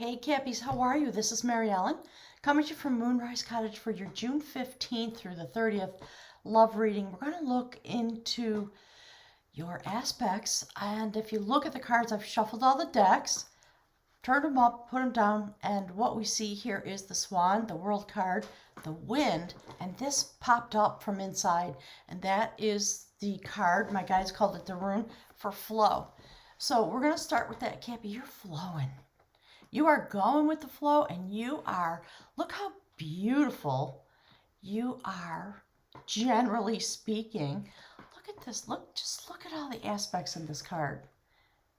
Hey Cappies, how are you? This is Mary Ellen coming to you from Moonrise Cottage for your June 15th through the 30th love reading. We're going to look into your aspects, and if you look at the cards, I've shuffled all the decks, turned them up, put them down, and what we see here is the Swan, the World card, the Wind, and this popped up from inside, and that is the card, my guides called it the rune, for flow. So we're going to start with that, Cappy. You're flowing. You are going with the flow, and you are, look how beautiful you are, generally speaking. Look at this. Just look at all the aspects in this card.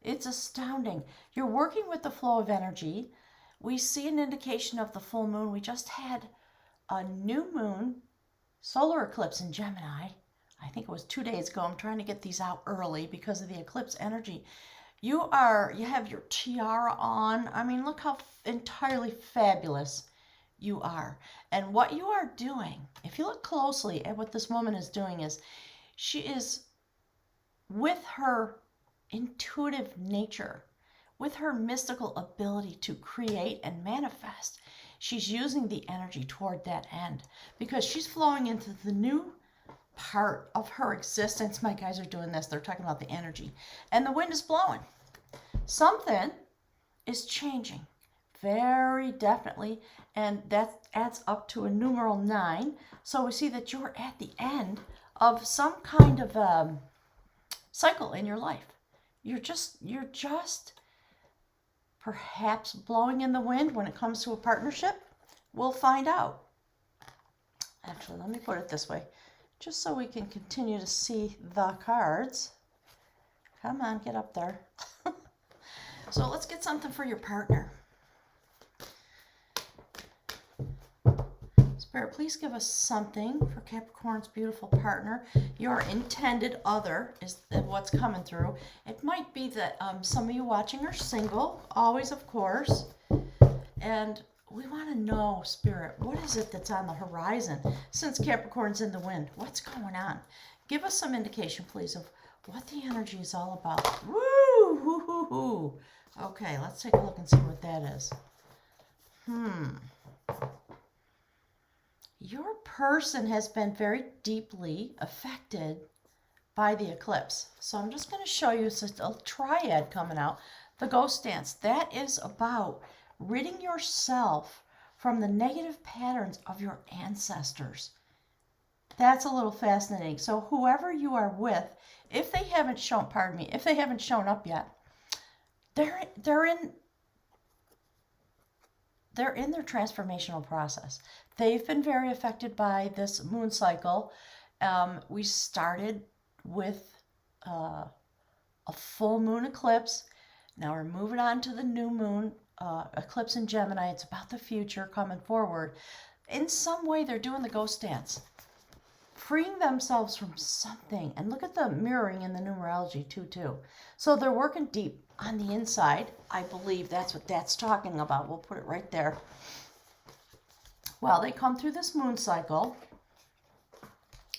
It's astounding. You're working with the flow of energy. We see an indication of the full moon. We just had a new moon solar eclipse in Gemini. I think it was 2 days ago. I'm trying to get these out early because of the eclipse energy. You have your tiara on. I mean, look how entirely fabulous you are. And what you are doing, if you look closely at what this woman is doing, is she is, with her intuitive nature, with her mystical ability to create and manifest, she's using the energy toward that end because she's flowing into the new part of her existence. My guys are doing this. They're talking about the energy. And the wind is blowing. Something is changing very definitely. And that adds up to a numeral 9. So we see that you're at the end of some kind of cycle in your life. You're just perhaps blowing in the wind when it comes to a partnership. We'll find out. Actually, let me put it this way, just so we can continue to see the cards. Come on, get up there. So let's get something for your partner. Spirit, please give us something for Capricorn's beautiful partner. Your intended other is what's coming through. It might be that some of you watching are single, always, of course. And we want to know, Spirit, what is it that's on the horizon since Capricorn's in the wind? What's going on? Give us some indication, please, of what the energy is all about. Woo! Hoo, hoo, hoo. Okay, let's take a look and see what that is. Your person has been very deeply affected by the eclipse. So I'm just going to show you a triad coming out. The ghost dance. That is about ridding yourself from the negative patterns of your ancestors. That's a little fascinating. So whoever you are with, if they haven't shown, if they haven't shown up yet, they're in their transformational process. They've been very affected by this moon cycle. We started with a full moon eclipse. Now we're moving on to the new moon eclipse in Gemini. It's about the future coming forward. In some way, they're doing the ghost dance, freeing themselves from something. And look at the mirroring in the numerology, 2-2. So they're working deep on the inside. I believe that's what that's talking about. We'll put it right there. Well, they come through this moon cycle,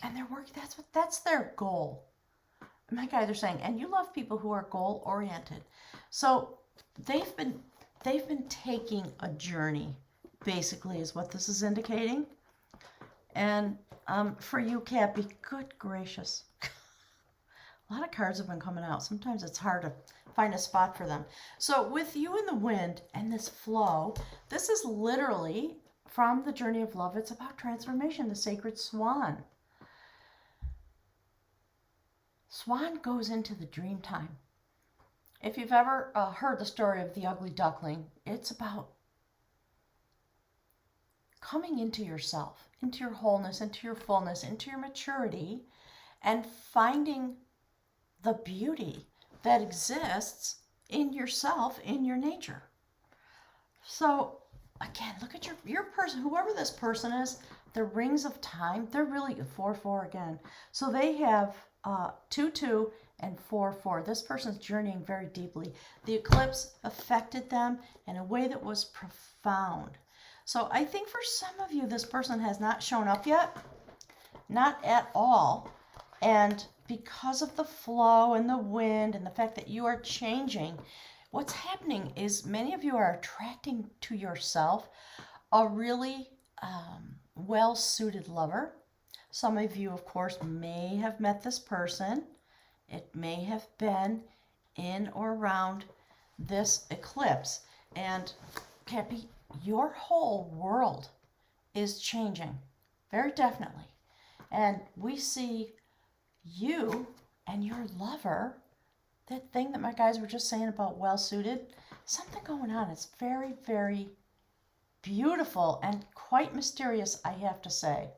and they're working. That's their goal. My guys are saying, and you love people who are goal oriented. So they've been taking a journey, basically, is what this is indicating. And for you, Cappy, good gracious. A lot of cards have been coming out. Sometimes it's hard to find a spot for them. So with you in the wind and this flow, this is literally from the journey of love. It's about transformation, the sacred swan. Swan goes into the dream time. If you've ever heard the story of the ugly duckling, it's about coming into yourself, into your wholeness, into your fullness, into your maturity, and finding the beauty that exists in yourself, in your nature. So again, look at your person, whoever this person is, the rings of time, they're really 4-4 again. So they have 2-2 and 4-4. This person's journeying very deeply. The eclipse affected them in a way that was profound. So I think for some of you, this person has not shown up yet, not at all. And because of the flow and the wind and the fact that you are changing, what's happening is many of you are attracting to yourself a really well-suited lover. Some of you, of course, may have met this person. It may have been in or around this eclipse. And Cappy, your whole world is changing, very definitely. And we see you and your lover, that thing that my guys were just saying about well-suited, something going on. It's very, very beautiful and quite mysterious, I have to say.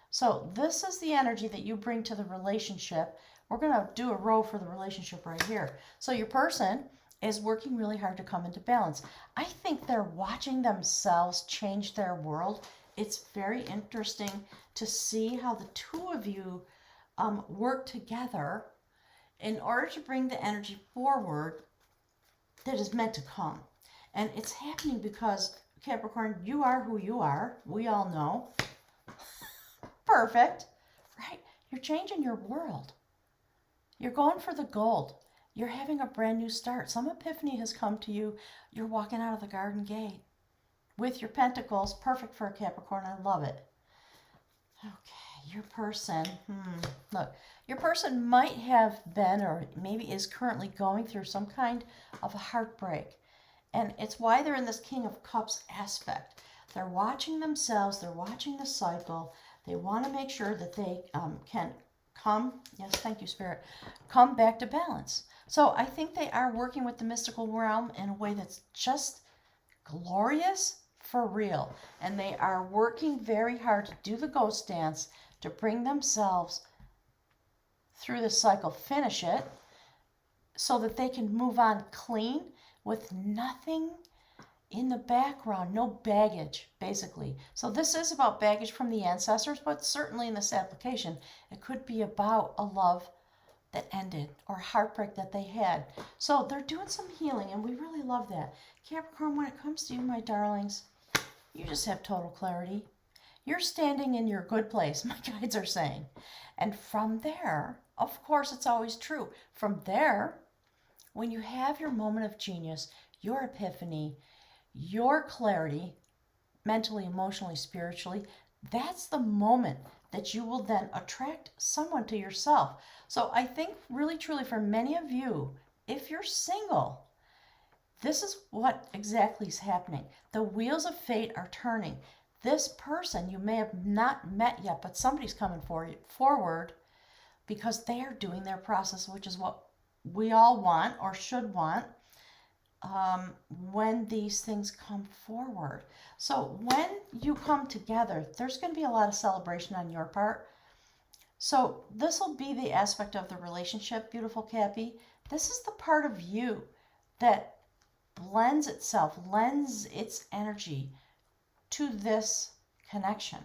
So this is the energy that you bring to the relationship. We're going to do a row for the relationship right here. So your person is working really hard to come into balance. I think they're watching themselves change their world. It's very interesting to see how the two of you work together in order to bring the energy forward that is meant to come. And it's happening because, Capricorn, you are who you are. We all know. Perfect, right? You're changing your world. You're going for the gold. You're having a brand new start. Some epiphany has come to you. You're walking out of the garden gate with your pentacles. Perfect for a Capricorn. I love it. Okay, your person. Look, your person might have been or maybe is currently going through some kind of a heartbreak. And it's why they're in this King of Cups aspect. They're watching themselves. They're watching the cycle. They want to make sure that they can come, yes, thank you, Spirit, come back to balance. So I think they are working with the mystical realm in a way that's just glorious for real. And they are working very hard to do the ghost dance to bring themselves through the cycle, finish it, so that they can move on clean with nothing in the background, no baggage, basically. So this is about baggage from the ancestors, but certainly in this application, it could be about a love that ended or heartbreak that they had. So they're doing some healing, and we really love that. Capricorn, when it comes to you, my darlings, you just have total clarity. You're standing in your good place, my guides are saying. And from there, of course, it's always true. From there, when you have your moment of genius, your epiphany, your clarity, mentally, emotionally, spiritually, that's the moment that you will then attract someone to yourself. So I think really, truly for many of you, if you're single, this is what exactly is happening. The wheels of fate are turning. This person you may have not met yet, but somebody's coming forward because they are doing their process, which is what we all want or should want. When these things come forward. So when you come together, there's going to be a lot of celebration on your part. So this will be the aspect of the relationship, beautiful Cappy. This is the part of you that blends itself, lends its energy to this connection.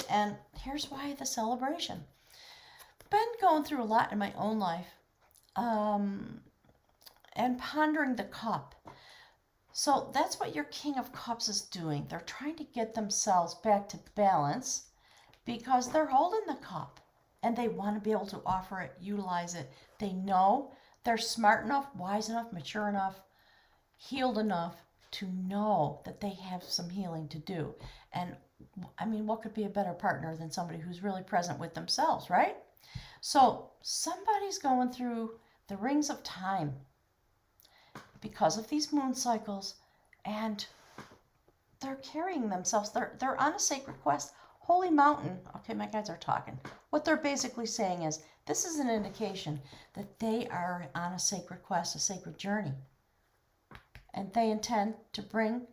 And here's why the celebration. Been going through a lot in my own life. And pondering the cup. So that's what your King of Cups is doing. They're trying to get themselves back to balance because they're holding the cup and they want to be able to offer it, utilize it. They know they're smart enough, wise enough, mature enough, healed enough to know that they have some healing to do. And I mean, what could be a better partner than somebody who's really present with themselves, right? So somebody's going through the rings of time because of these moon cycles, and they're carrying themselves. They're on a sacred quest. Holy mountain. Okay, my guys are talking. What they're basically saying is this is an indication that they are on a sacred quest, a sacred journey. And they intend to bring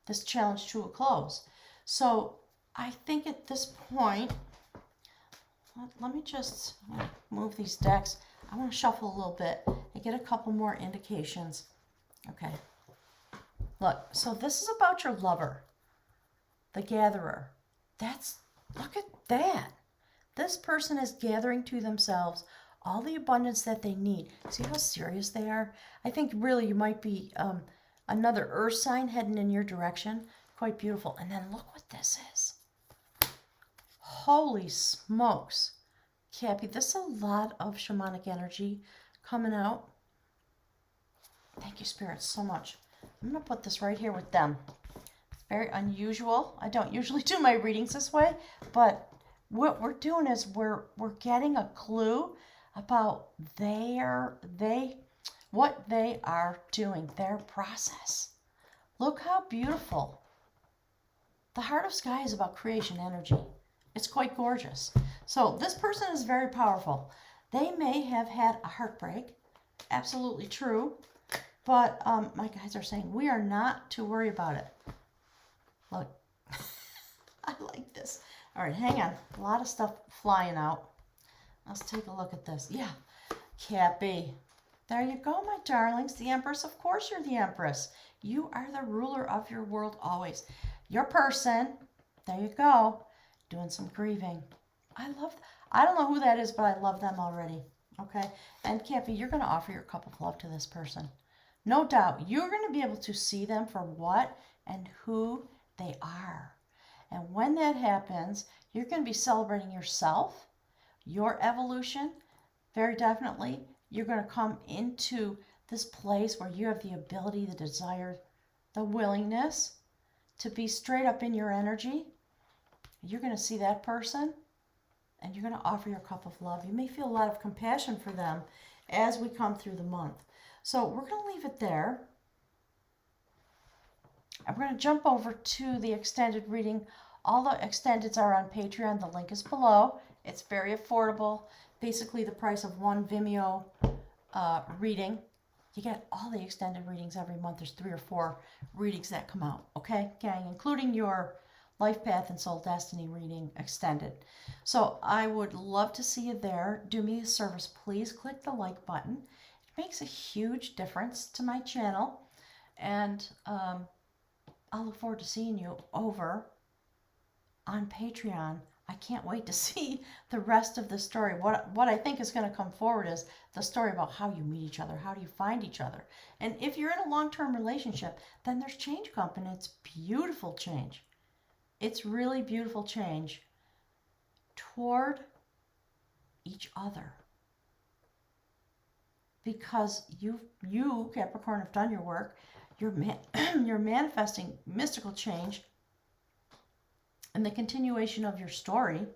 this challenge to a close. So I think at this point, let me just move these decks. I want to shuffle a little bit and get a couple more indications. Okay. Look, so this is about your lover, the gatherer. Look at that. This person is gathering to themselves all the abundance that they need. See how serious they are? I think really you might be another earth sign heading in your direction. Quite beautiful. And then look what this is. Holy smokes. Cappy, this is a lot of shamanic energy coming out. Thank you, Spirit, so much. I'm going to put this right here with them. It's very unusual. I don't usually do my readings this way, but what we're doing is we're getting a clue about what they are doing, their process. Look how beautiful. The Heart of Sky is about creation energy. It's quite gorgeous. So this person is very powerful. They may have had a heartbreak. Absolutely true. But my guides are saying we are not to worry about it. Look, I like this. All right, hang on. A lot of stuff flying out. Let's take a look at this. Yeah, Cappy. There you go, my darlings. The Empress. Of course you're the Empress. You are the ruler of your world always. Your person, there you go, doing some grieving. I don't know who that is, but I love them already. Okay? And Cappy, you're going to offer your cup of love to this person. No doubt, you're going to be able to see them for what and who they are. And when that happens, you're going to be celebrating yourself, your evolution. Very definitely, you're going to come into this place where you have the ability, the desire, the willingness to be straight up in your energy. You're going to see that person and you're going to offer your cup of love. You may feel a lot of compassion for them as we come through the month. So we're going to leave it there. I'm going to jump over to the extended reading. All the extendeds are on Patreon. The link is below. It's very affordable. Basically the price of one Vimeo reading. You get all the extended readings every month. There's 3 or 4 readings that come out. Okay, gang, including your Life Path and Soul Destiny reading extended. So I would love to see you there. Do me a service. Please click the like button. It makes a huge difference to my channel. And I'll look forward to seeing you over on Patreon. I can't wait to see the rest of the story. What I think is going to come forward is the story about how you meet each other, how do you find each other. And if you're in a long-term relationship, then there's change coming. It's beautiful change. It's really beautiful change toward each other. Because you Capricorn, have done your work. You're manifesting mystical change and the continuation of your story,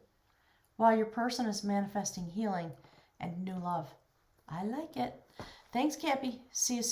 while your person is manifesting healing and new love. I like it. Thanks, Cappy. See you soon.